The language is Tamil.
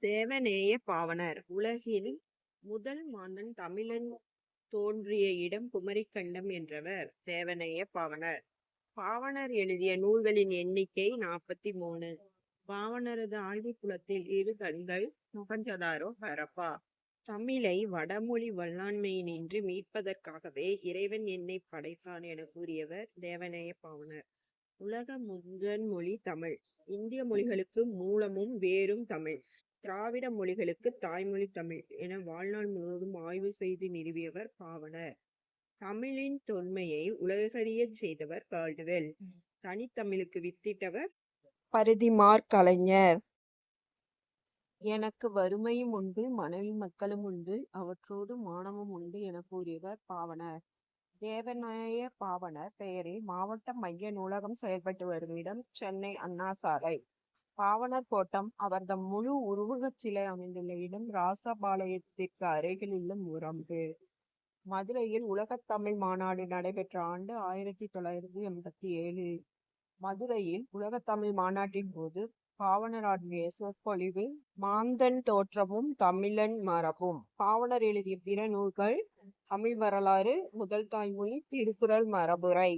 தேவநேய பாவாணர். உலகில் முதல் மாந்தன் தமிழன் தோன்றிய இடம் குமரிக்கண்டம் என்றவர் தேவநேய பாவாணர். பாவாணர் எழுதிய நூல்களின் எண்ணிக்கை 43. பாவாணரது ஆய்வுக்குளத்தில் இரு கண்கள் மொஹஞ்சதாரோ ஹரப்பா. தமிழை வடமொழி வல்லாண்மையினின்று மீட்பதற்காகவே இறைவன் என்னை படைத்தான் என கூறியவர் தேவநேய பாவாணர். உலக முதன்மொழி தமிழ். இந்திய மொழிகளுக்கு மூலமும் வேரும் தமிழ். திராவிட மொழிகளுக்கு தாய்மொழி தமிழ் என வாழ்நாள் முழுவதும் ஆய்வு செய்து நிறுவியவர் பாவாணர். தமிழின் தொன்மையை உலகறியச் செய்தவர் கால்டுவெல். தனித்தமிழுக்கு வித்திட்டவர் பரிதிமாற் கலைஞர். எனக்கு வறுமையும் உண்டு, மனைவி மக்களும் உண்டு, அவற்றோடு மானமும் உண்டு என கூறியவர் பாவாணர். தேவநேய பாவாணர் பெயரில் மாவட்ட மைய நூலகம் செயல்பட்டு வரும் இடம் சென்னை அண்ணா சாலை. பாவாணர் கோட்டம் அவர்தம் முழு உருவகச் சிலை அமைந்துள்ள இடம் ராசபாளையத்திற்கு அருகில் உள்ள முரம்பு. மதுரையில் உலகத்தமிழ் மாநாடு நடைபெற்ற ஆண்டு 1987. மதுரையில் உலகத்தமிழ் மாநாட்டின் போது பாவாணர் ஆற்றிய சொற்பொழிவு மாந்தன் தோற்றமும் தமிழன் மரபும். பாவாணர் எழுதிய பிற நூல்கள் தமிழ் வரலாறு, முதல் தாய்மொழி, திருக்குறள், மரபுரை.